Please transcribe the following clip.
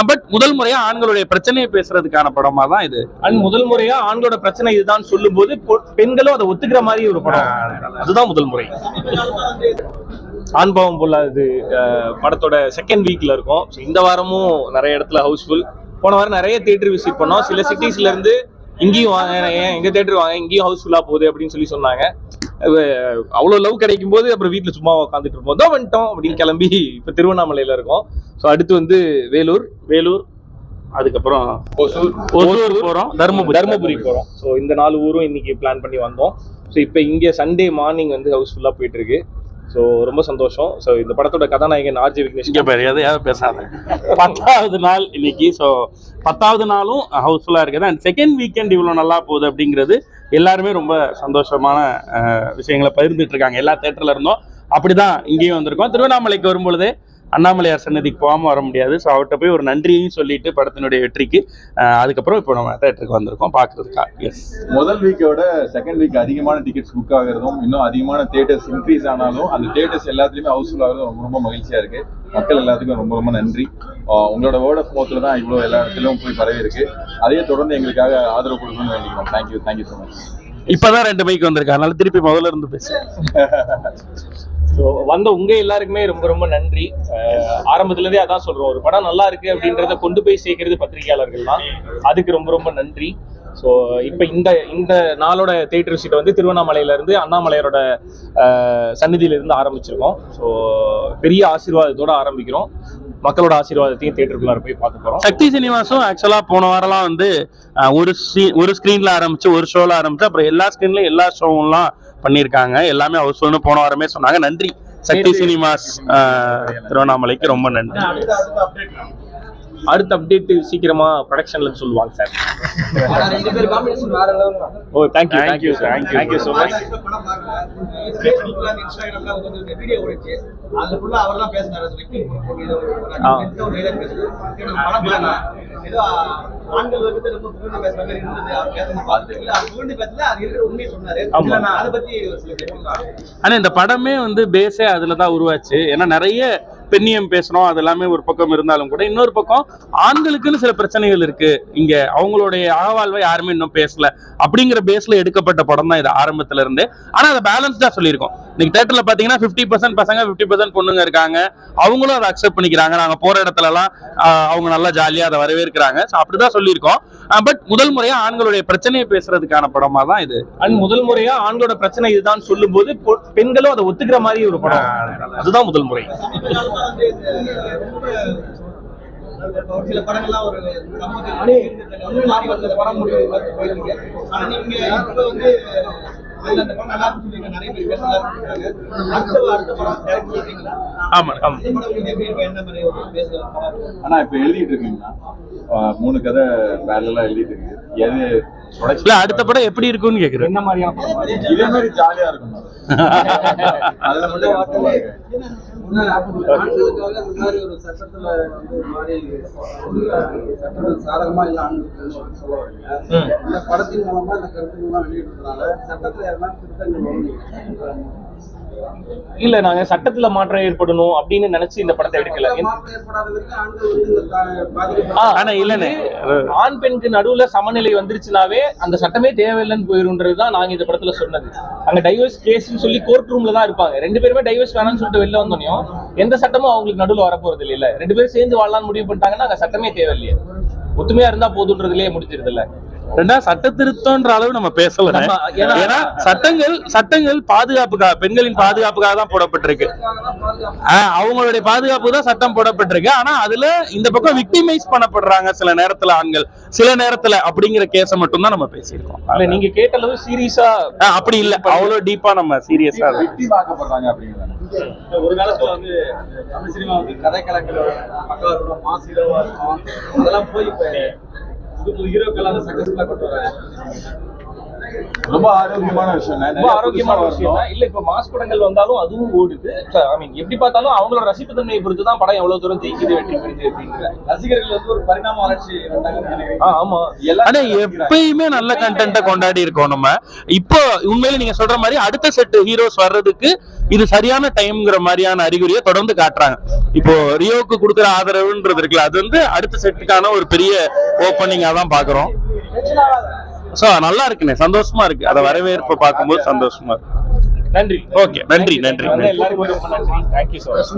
But முதல் முறையா ஆண்களுடைய பிரச்சனையை பேசுறதுக்கான படமா தான் இது. அண்ட் முதல் முறையா ஆண்களோட பிரச்சனை இதுதான் சொல்லும் போது பெண்களும் அதை ஒத்துக்கிற மாதிரி ஒரு படம், அதுதான் முதல் முறை. ஆண்பாவம் போல இது படத்தோட செகண்ட் வீக்ல இருக்கும். இந்த வாரமும் நிறைய இடத்துல ஹவுஸ்ஃபுல். போன வாரம் நிறைய தியேட்டர் விசிட் பண்ணோம். சில சிட்டிஸ்ல இருந்து இங்கேயும் வாங்க, ஏன் எங்க தியேட்டர் வாங்க, இங்கேயும் ஹவுஸ்ஃபுல்லா போகுது அப்படின்னு சொல்லி சொன்னாங்க. அவ்வளோ லவ் கிடைக்கும் போது அப்புறம் வீட்டில் சும்மா உட்காந்துட்டு இருப்போம், தான் வந்துட்டோம் அப்படின்னு கிளம்பி இப்போ திருவண்ணாமலையில் இருக்கோம். ஸோ அடுத்து வந்து வேலூர், அதுக்கப்புறம் ஒசூர் போகிறோம், தருமபுரி போகிறோம். ஸோ இந்த 4 ஊரும் இன்னைக்கு பிளான் பண்ணி வந்தோம். ஸோ இப்போ இங்கே சண்டே மார்னிங் வந்து ஹவுஸ்ஃபுல்லாக போயிட்டு இருக்கு. ஸோ ரொம்ப சந்தோஷம். ஸோ இந்த படத்தோட கதாநாயகன் ஆர்ஜே விக்னேஷ். எதையாவது பேசாத. 10வது நாள் இன்னைக்கு. ஸோ 10வது நாளும் ஹவுஸ்ஃபுல்லாக இருக்குது. அண்ட் செகண்ட் வீக்கெண்ட் இவ்வளோ நல்லா போகுது அப்படிங்கிறது எல்லாருமே ரொம்ப சந்தோஷமான விஷயங்களை பகிர்ந்துட்டு இருக்காங்க. எல்லா தேட்டர்ல இருந்தோம் அப்படிதான் இங்கேயும் வந்திருக்கோம். திருவண்ணாமலைக்கு வரும்பொழுதே அண்ணாமலையார் சன்னதிக்கு போகாமல் வர முடியாது. ஸோ அவர்கிட்ட போய் ஒரு நன்றியையும் சொல்லிட்டு படத்தினுடைய வெற்றிக்கு அதுக்கப்புறம் இப்போ நம்ம தேட்டருக்கு வந்திருக்கோம் பார்க்கறதுக்காக. எஸ், முதல் வீக்கோட செகண்ட் வீக் அதிகமான டிக்கெட்ஸ் புக் ஆகிறதும் இன்னும் அதிகமான தியேட்டர்ஸ் இன்க்ரீஸ் ஆனாலும் அந்த தியேட்டர்ஸ் எல்லாத்துலேயுமே ஹவுஸ்ஃபுல் ஆகிறதும் ரொம்ப ரொம்ப மகிழ்ச்சியாக இருக்கு. மக்கள் எல்லாத்துக்கும் ரொம்ப ரொம்ப நன்றி. உங்களோட வேர்ட் ஆஃப் மவுத்தில் தான் இவ்வளோ எல்லா இடத்துலையும் போய் பரவி இருக்கு. அதையே தொடர்ந்து எங்களுக்காக ஆதரவு கொடுக்கணும்னு வேண்டிக்கிறோம். Thank you so much. இப்போதான் 2 மைக் வந்திருக்கு, அதனால திருப்பி முதல்ல இருந்து பேசுறேன். ஸோ வந்த உங்க எல்லாருக்குமே ரொம்ப ரொம்ப நன்றி. ஆரம்பத்துலேருந்தே அதான் சொல்றோம், ஒரு படம் நல்லா இருக்கு அப்படின்றத கொண்டு போய் சேர்க்கறது பத்திரிகையாளர்கள் தான். அதுக்கு ரொம்ப ரொம்ப நன்றி. ஸோ இப்போ இந்த நாளோட தியேட்டர் விசிட் வந்து திருவண்ணாமலையிலேருந்து அண்ணாமலையரோட சந்நிதியிலிருந்து ஆரம்பிச்சிருக்கோம். ஸோ பெரிய ஆசீர்வாதத்தோட ஆரம்பிக்கிறோம். மக்களோட ஆசீர்வாதத்தையும் தியேட்டருக்குள்ளார போய் பார்க்க போறோம். சக்தி சினிமாஸும் ஆக்சுவலா போன வாரம்லாம் வந்து ஒரு ஸ்கிரீன்ல ஆரம்பிச்சு, ஒரு ஷோல ஆரம்பிச்சு, அப்புறம் எல்லா ஸ்கிரீன்லயும் எல்லா ஷோவும் பண்ணியிருக்காங்க. எல்லாமே ஹவுஸ்ஃபுல்னு போன வாரமே சொன்னாங்க. நன்றி சக்தி சினிமாஸ் திருவண்ணாமலைக்கு ரொம்ப நன்றி. அடுத்த அப்டேட் சீக்கிரமா ப்ரொடக்ஷன்ல சொல்லுவாங்க சார். ஓ தேங்க்யூ ஸோ மச். ஆனா இந்த படமே வந்து பேஸே அதுலதான் உருவாச்சு. ஏன்னா நிறைய பெண்ணியம் பேசணும், அது எல்லாமே ஒரு பக்கம் இருந்தாலும் கூட இன்னொரு பக்கம் ஆண்களுக்குன்னு சில பிரச்சனைகள் இருக்கு. இங்க அவங்களுடைய அகவாழ்வை யாருமே இன்னும் பேசல அப்படிங்கிற பேஸ்ல எடுக்கப்பட்ட படம் தான் இது ஆரம்பத்துல இருந்து. ஆனா அதை பேலன்ஸ்டா சொல்லியிருக்கோம். இன்னைக்கு தியேட்டர்ல பாத்தீங்கன்னா 50% பசங்க 50% பொண்ணுங்க இருக்காங்க. அவங்களும் அதை அக்செப்ட் பண்ணிக்கிறாங்க. நாங்க போற இடத்துல எல்லாம் அவங்க நல்லா ஜாலியா அதை வரவேற்கிறாங்க. அப்படிதான் சொல்லியிருக்கோம். பட் முதல் முறையா ஆண்களுடைய பிரச்சனையை பேசுறதுக்கான படமா தான் இது. அண்ட் முதல் முறையா ஆண்களோட பிரச்சனை இதுதான் சொல்லும் போது பெண்களும் அதை ஒத்துக்கிற மாதிரி ஒரு படம், அதுதான் முதல் முறை. சில படங்கள்லாம் ஒரு படம் போயிருக்கு. ஆனா நீங்க இப்ப வந்து அந்த படம் நல்லா இருக்குன்னு நிறைய பேர் பேசலாம். ஆமா ஆமா. ஆனா இப்ப எழுதிட்டு இருக்கீங்கன்னா 3 கதை பேரலா எழுதிட்டு இருக்கு. எது அடுத்த படம் எப்படி இருக்குன்னு கேக்குறேன். என்ன மாதிரியான படம்? இதே மாதிரி ஜாலியா இருக்கும். அதுல மட்டும் ஒரு சட்டத்துல வந்து மாதிரி சாதகமா இல்ல படத்தின் மூலமா இந்த கருத்துக்கள்லாம் வெளியிடுறதுனால சட்டத்துல யாரெல்லாம் திருத்தங்கள் இல்ல, நாங்க சட்டத்துல மாற்றம் ஏற்படணும் அப்படின்னு நினைச்சு இந்த படத்தை எடுக்கல. ஆனா இல்லன்னு ஆண் பெண்ணுக்கு நடுவுல சமநிலை வந்துருச்சுனாவே அந்த சட்டமே தேவையில்லைன்னு போயிருன்றதுதான் நாங்க இந்த படத்துல சொன்னது. அங்க டைவர்ஸ் கேஸ்ன்னு சொல்லி கோர்ட் ரூம்ல தான் இருப்பாங்க. 2 பேருமே டைவர்ஸ் வேணாம்னு சொல்லிட்டு வெளில வந்தோம். எந்த சட்டமும் அவங்களுக்கு நடுவுல வரப்போறது இல்ல. 2 பேரும் சேர்ந்து வாழலாம்னு முடிவு பண்ணிட்டாங்கன்னா அங்க சட்டமே தேவையில்லையே, ஒத்துமையா இருந்தா போதுன்றதுலயே முடிஞ்சிருது இல்ல. சட்ட திருத்தம்ன்ற அளவு நம்ம பேசல. ஏன்னா சட்டங்கள் பாதுகாப்புக்காக, பெண்களின் பாதுகாப்புக்காக தான் போடப்பட்டிருக்கு. அவங்களுடைய பாதுகாப்பு தான் சட்டம் போடப்பட்டிருக்கு. ஆனா அதுல இந்த பக்கம் விக்டிமைஸ் பண்ணப்படுறாங்க சில நேரத்துல ஆண்கள், சில நேரத்துல அப்படிங்கிற கேஸ மட்டும் தான் நம்ம பேசியிருக்கோம். இல்ல நீங்க கேட்ட அளவு சீரியஸா அப்படி இல்ல, அவ்வளவு டீப்பா நம்ம சீரியஸா விக்டிமாக்கப்படுறாங்க அப்படிங்கிறாங்க. ஒரு காலத்துல வந்து தமிழ் சினிமா வந்து கதை கலக்கலோட மக்களா இருக்கும், மாஸ் ஹீரோவா இருக்கும். அதெல்லாம் போய் இப்ப புது ஹீரோக்கெல்லாம் சக்சஸ்ஃபுல்லா கொண்டு வராங்க. ரொம்ப ஆரோக்கியமான விஷயம். ரொம்ப ஆரோக்கியமான விஷயம் தான். இல்ல இப்ப மாஸ் படங்கள் வந்தாலும் அதுவும் ஓடுது. ஐ மீன் எப்படி பார்த்தாலும் அவங்களோட ரசிப்பு தன்மையை பொறுத்து தான் படம் எவ்வளவு தூரம் ஜெயிக்குது வெற்றி பெறுது அப்படிங்கிற ரசிகர்கள் வந்து ஒரு பரிணாம வளர்ச்சி வந்தாங்கன்னு நினைக்கிறேன். ஆமா. ஆனா எப்பயுமே நல்ல கண்டென்ட்டை கொண்டாடி இருக்கோம் நம்ம. இப்போ உண்மையில நீங்க சொல்ற மாதிரி அடுத்த செட் ஹீரோஸ் வர்றதுக்கு இது சரியான டைம்ங்கிற மாதிரியான அறிகுறியை தொடர்ந்து காட்டுறாங்க. இப்போ ரியோவுக்கு கொடுக்குற ஆதரவுன்றது இருக்குல்ல, அது வந்து அடுத்த செட்டுக்கான ஒரு பெரிய ஓப்பனிங்கா தான் பாக்குறோம். சோ நல்லா இருக்குண்ணே, சந்தோஷமா இருக்கு. அதை வரவேற்பு பார்க்கும்போது சந்தோஷமா இருக்கு. நன்றி. ஓகே, நன்றி நன்றி. எல்லாருக்கும் ரொம்ப நன்றி. Thank you so much.